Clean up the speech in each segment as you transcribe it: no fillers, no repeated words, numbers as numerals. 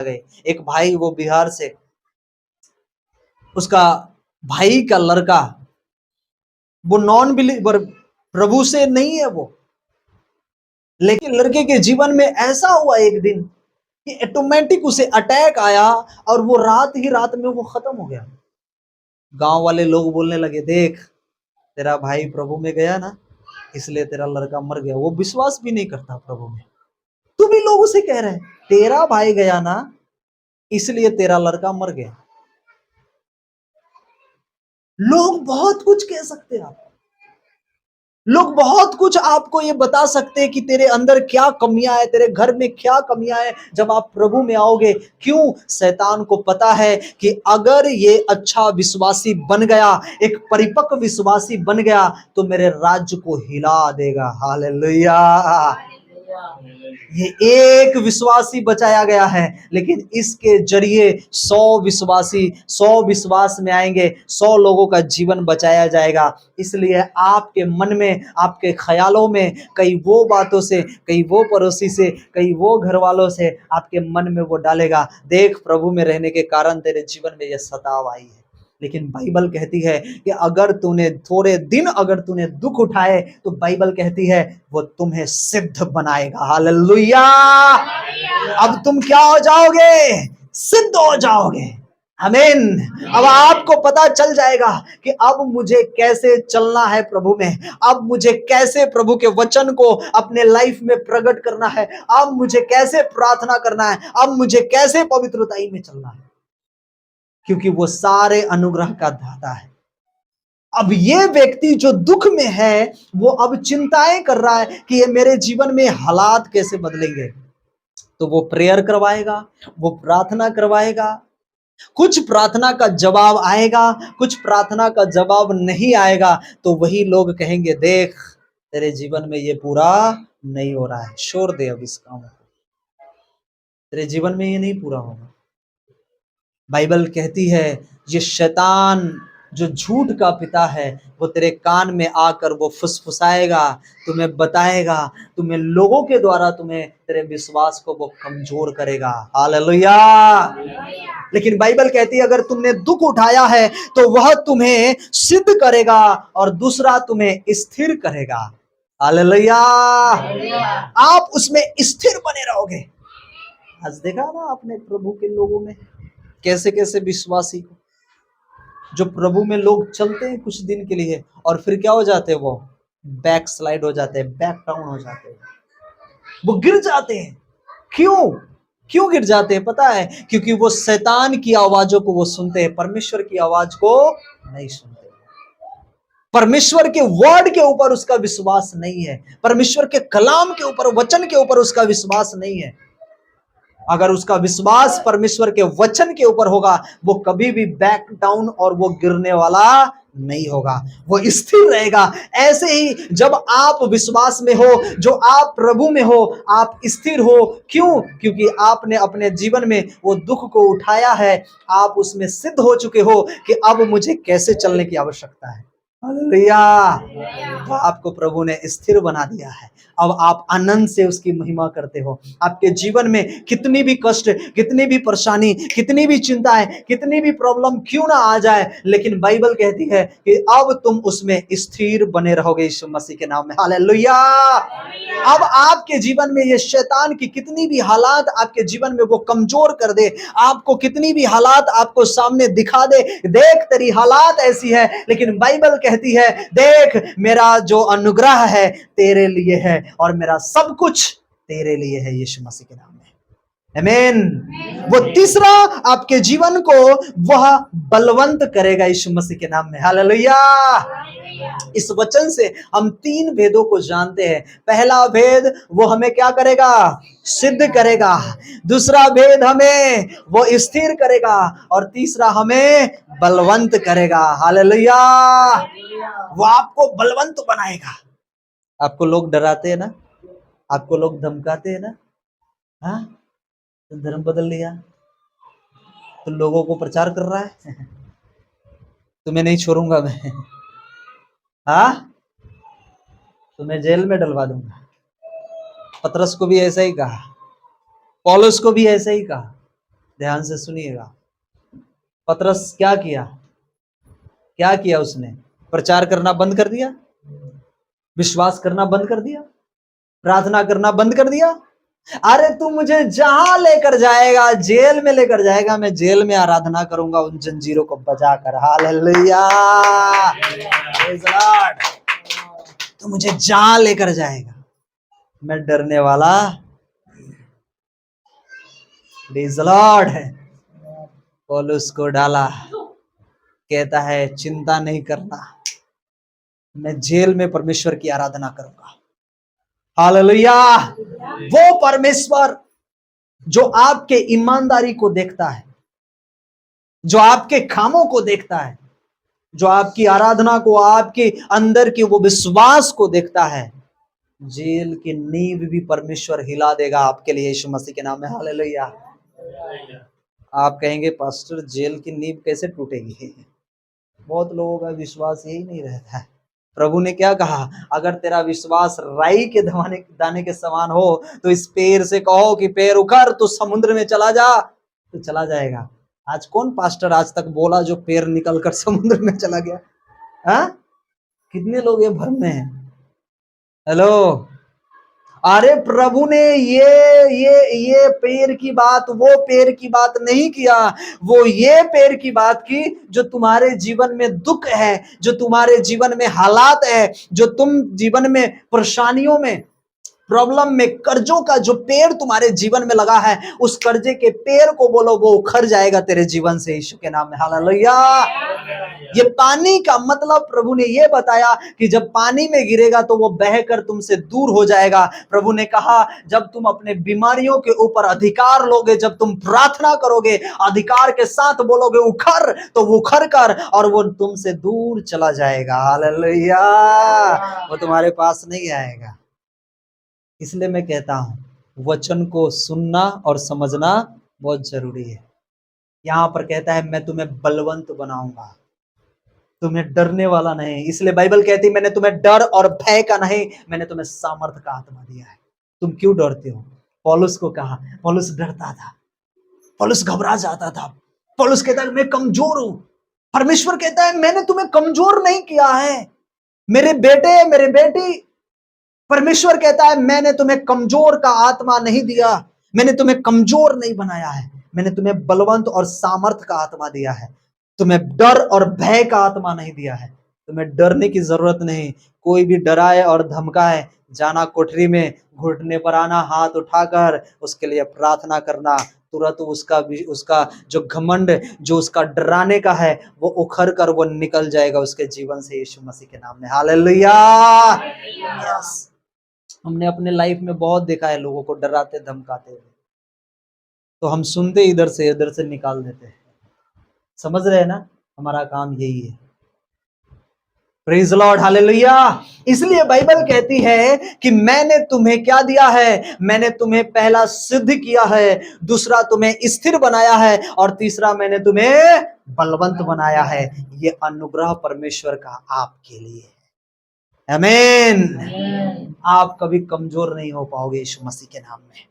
गए। एक भाई, वो बिहार से, उसका भाई का लड़का, वो नॉन बिलीवर, प्रभु से नहीं है वो, लेकिन लड़के के जीवन में ऐसा हुआ एक दिन कि ऑटोमेटिक उसे अटैक आया और वो रात ही रात में वो खत्म हो गया। गांव वाले लोग बोलने लगे, देख तेरा भाई प्रभु में गया ना, इसलिए तेरा लड़का मर गया। वो विश्वास भी नहीं करता प्रभु में, तो भी लोग उसे कह रहे हैं तेरा भाई गया ना, इसलिए तेरा लड़का मर गया। लोग बहुत कुछ कह सकते हैं आपको, लोग बहुत कुछ आपको ये बता सकते हैं कि तेरे अंदर क्या कमियां है, तेरे घर में क्या कमियां है। जब आप प्रभु में आओगे, क्यों? शैतान को पता है कि अगर ये अच्छा विश्वासी बन गया, एक परिपक्व विश्वासी बन गया, तो मेरे राज्य को हिला देगा। हालेलुया। ये एक विश्वासी बचाया गया है, लेकिन इसके जरिए 100 विश्वास में आएंगे, 100 लोगों का जीवन बचाया जाएगा। इसलिए आपके मन में, आपके ख्यालों में, कई वो बातों से, कई वो पड़ोसी से, कई वो घर वालों से आपके मन में वो डालेगा, देख प्रभु में रहने के कारण तेरे जीवन में यह सताव आई है। लेकिन बाइबल कहती है कि अगर तूने थोड़े दिन, अगर तूने दुख उठाए, तो बाइबल कहती है वो तुम्हें सिद्ध बनाएगा। हालेलुया। अब तुम क्या हो जाओगे? सिद्ध हो जाओगे। आमीन। अब आपको पता चल जाएगा कि अब मुझे कैसे चलना है प्रभु में, अब मुझे कैसे प्रभु के वचन को अपने लाइफ में प्रकट करना है, अब मुझे कैसे प्रार्थना करना है, अब मुझे कैसे पवित्रताई में चलना है, क्योंकि वो सारे अनुग्रह का दाता है। अब ये व्यक्ति जो दुख में है, वो अब चिंताएं कर रहा है कि ये मेरे जीवन में हालात कैसे बदलेंगे। तो वो प्रेयर करवाएगा, वो प्रार्थना करवाएगा। कुछ प्रार्थना का जवाब आएगा, कुछ प्रार्थना का जवाब नहीं आएगा, तो वही लोग कहेंगे, देख तेरे जीवन में ये पूरा नहीं हो रहा है, छोड़ दे अब इस काम को, तेरे जीवन में ये नहीं पूरा होगा। बाइबल कहती है ये शैतान जो झूठ का पिता है, वो तेरे कान में आकर वो फुसफुसाएगा, तुम्हें बताएगा, तुम्हें लोगों के द्वारा तुम्हें तेरे विश्वास को वो कमजोर करेगा। हालेलुया। लेकिन बाइबल कहती है अगर तुमने दुख उठाया है तो वह तुम्हें सिद्ध करेगा और दूसरा तुम्हें स्थिर करेगा। हालेलुया। आप उसमें स्थिर बने रहोगे। आज देखा ना आपने प्रभु के लोगों में कैसे कैसे विश्वासी को, जो प्रभु में लोग चलते हैं कुछ दिन के लिए और फिर क्या हो जाते हैं, वो बैक स्लाइड हो जाते हैं, बैक डाउन हो जाते हैं, वो गिर जाते हैं। क्यों? क्यों गिर जाते हैं पता है? क्योंकि वो शैतान की आवाजों को वो सुनते हैं, परमेश्वर की आवाज को नहीं सुनते। परमेश्वर के वर्ड के ऊपर उसका विश्वास नहीं है, परमेश्वर के कलाम के ऊपर, वचन के ऊपर उसका विश्वास नहीं है। अगर उसका विश्वास परमेश्वर के वचन के ऊपर होगा, वो कभी भी बैक डाउन और वो गिरने वाला नहीं होगा, वो स्थिर रहेगा। ऐसे ही जब आप विश्वास में हो, जो आप प्रभु में हो, आप स्थिर हो। क्यों? क्योंकि आपने अपने जीवन में वो दुख को उठाया है, आप उसमें सिद्ध हो चुके हो कि अब मुझे कैसे चलने की आवश्यकता है। हालेलुया। तो आपको प्रभु ने स्थिर बना दिया है। अब आप आनंद से उसकी महिमा करते हो। आपके जीवन में कितनी भी कष्ट, कितनी भी परेशानी, कितनी भी चिंताएं, कितनी भी प्रॉब्लम क्यों ना आ जाए, लेकिन बाइबल कहती है कि अब तुम उसमें स्थिर बने रहोगे यीशु मसीह के नाम में। हालेलुया। अब आपके जीवन में ये शैतान की कितनी भी हालात आपके जीवन में वो कमजोर कर दे, आपको कितनी भी हालात आपको सामने दिखा दे, देख तेरी हालात ऐसी है, लेकिन बाइबल कहती है देख मेरा जो अनुग्रह है तेरे लिए है और मेरा सब कुछ तेरे लिए है यीशु मसीह के नाम में। आमीन। वो तीसरा आपके जीवन को वह बलवंत करेगा यीशु मसीह के नाम में। हालेलुया। इस वचन से हम 3 भेदों को जानते हैं। पहला भेद, वो हमें क्या करेगा? सिद्ध करेगा। दूसरा भेद, हमें वो स्थिर करेगा। और तीसरा, हमें बलवंत करेगा। हालेलुया। वो आपको बलवंत बनाएगा। आपको लोग डराते हैं ना, आपको लोग धमकाते हैं ना, हाँ तो धर्म बदल लिया, तो लोगों को प्रचार कर रहा है तुम्हें नहीं छोड़ूंगा मैं, हाँ तुम्हें जेल में डलवा दूंगा। पतरस को भी ऐसा ही कहा, पौलुस को भी ऐसा ही कहा। ध्यान से सुनिएगा। पतरस क्या किया? क्या किया उसने? प्रचार करना बंद कर दिया, विश्वास करना बंद कर दिया, प्रार्थना करना बंद कर दिया। अरे तू मुझे जहां लेकर जाएगा, जेल में लेकर जाएगा, मैं जेल में आराधना करूंगा उन जंजीरों को बजा कर। Hallelujah, praise the Lord. तू मुझे जहां लेकर जाएगा, मैं डरने वाला। Praise the Lord. पौलुस को डाला, कहता है चिंता नहीं करना, मैं जेल में परमेश्वर की आराधना करूंगा। हालेलुया। वो परमेश्वर जो आपके ईमानदारी को देखता है, जो आपके कामों को देखता है, जो आपकी आराधना को, आपके अंदर के वो विश्वास को देखता है, जेल की नींव भी परमेश्वर हिला देगा आपके लिए, यीशु मसीह के नाम में। हालेलुया। आप कहेंगे पास्टर जेल की नींव कैसे टूटेगी? बहुत लोगों का विश्वास यही नहीं रहता है। प्रभु ने क्या कहा? अगर तेरा विश्वास राई के दाने के समान हो तो इस पेड़ से कहो कि पेड़ उखड़ तो समुद्र में चला जा, तो चला जाएगा। आज कौन पास्टर आज तक बोला जो पेड़ निकल कर समुद्र में चला गया? हाँ, कितने लोग ये भ्रम में हैं? हेलो। अरे प्रभु ने ये पेड़ की बात, वो पेड़ की बात नहीं किया, वो ये पेड़ की बात की जो तुम्हारे जीवन में दुख है, जो तुम्हारे जीवन में हालात है, जो तुम जीवन में परेशानियों में, प्रॉब्लम में, कर्जों का जो पेड़ तुम्हारे जीवन में लगा है, उस कर्जे के पेड़ को बोलो वो उखड़ जाएगा तेरे जीवन से, यीशु के नाम में। हालेलुया। ये पानी का मतलब प्रभु ने ये बताया कि जब पानी में गिरेगा तो वो बहकर तुमसे दूर हो जाएगा। प्रभु ने कहा जब तुम अपने बीमारियों के ऊपर अधिकार लोगे, जब तुम प्रार्थना करोगे, अधिकार के साथ बोलोगे उखड़, तो वो उखड़ कर और वो तुमसे दूर चला जाएगा। हालेलुया। वो तुम्हारे पास नहीं आएगा। इसलिए मैं कहता हूं वचन को सुनना और समझना बहुत जरूरी है। यहां पर कहता है मैं तुम्हें बलवंत बनाऊंगा, तुम्हें डरने वाला नहीं। इसलिए बाइबल कहती है मैंने तुम्हें डर और भय का नहीं, मैंने तुम्हें सामर्थ का आत्मा दिया है। तुम क्यों डरते हो? पौलुस को कहा, पौलुस डरता था, पौलुस घबरा जाता था, पौलुस कहता है मैं कमजोर हूं। परमेश्वर कहता है मैंने तुम्हें कमजोर नहीं किया है मेरे बेटे, मेरे बेटी। परमेश्वर कहता है मैंने तुम्हें कमजोर का आत्मा नहीं दिया, मैंने तुम्हें कमजोर नहीं बनाया है, मैंने तुम्हें बलवंत और सामर्थ का आत्मा दिया है। तुम्हें डर और भय का आत्मा नहीं दिया है। तुम्हें डरने की जरूरत नहीं। कोई भी डराए और धमकाए, जाना कोठरी में, घुटने पर आना, हाथ उठाकर उसके लिए प्रार्थना करना, तुरंत उसका जो घमंड, जो उसका डराने का है, वो उखड़ कर वो निकल जाएगा उसके जीवन से, यीशु मसीह के नाम में। हालेलुया। यस। हमने अपने लाइफ में बहुत देखा है लोगों को डराते धमकाते हुए, तो हम सुनते इधर से निकाल देते हैं। समझ रहे हैं ना? हमारा काम यही है। Praise Lord. हालेलुया। इसलिए बाइबल कहती है कि मैंने तुम्हें क्या दिया है? मैंने तुम्हें पहला सिद्ध किया है, दूसरा तुम्हें स्थिर बनाया है, और तीसरा मैंने तुम्हें बलवंत बनाया है। ये अनुग्रह परमेश्वर का आपके लिए है। आमीन। आप कभी कमजोर नहीं हो पाओगे यीशु मसीह के नाम में।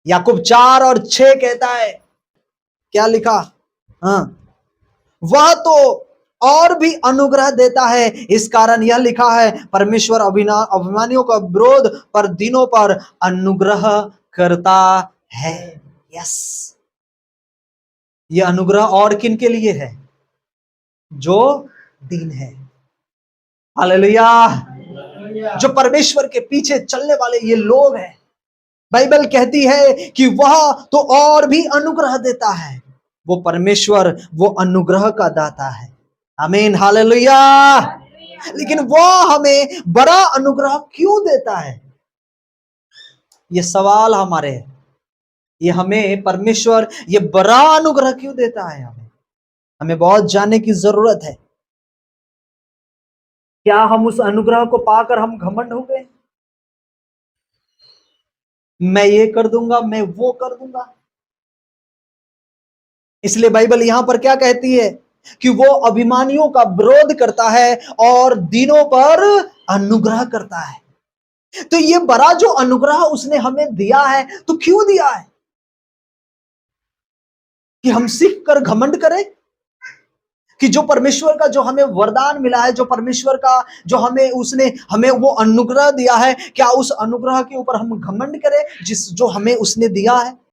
याकूब 4:6 कहता है, क्या लिखा? हाँ, वह तो और भी अनुग्रह देता है, इस कारण यह लिखा है परमेश्वर अभिमानियों का विरोध पर दीनों पर अनुग्रह करता है। यस। यह अनुग्रह और किन के लिए है? जो दीन है। हालेलुया। जो परमेश्वर के पीछे चलने वाले ये लोग हैं। बाइबल कहती है कि वह तो और भी अनुग्रह देता है। वो परमेश्वर वो अनुग्रह का दाता है। आमीन। हालेलुया। लेकिन वो हमें बड़ा अनुग्रह क्यों देता है? ये सवाल हमारे है। ये हमें परमेश्वर ये बड़ा अनुग्रह क्यों देता है? हमें बहुत जानने की जरूरत है। क्या हम उस अनुग्रह को पाकर हम घमंड हो गए? मैं ये कर दूंगा, मैं वो कर दूंगा। इसलिए बाइबल यहां पर क्या कहती है कि वो अभिमानियों का विरोध करता है और दीनों पर अनुग्रह करता है। तो ये बड़ा जो अनुग्रह उसने हमें दिया है, तो क्यों दिया है? कि हम सीख कर घमंड करें, कि जो परमेश्वर का जो हमें वरदान मिला है, जो परमेश्वर का जो हमें उसने हमें वो अनुग्रह दिया है, क्या उस अनुग्रह के ऊपर हम घमंड करें जिस जो हमें उसने दिया है?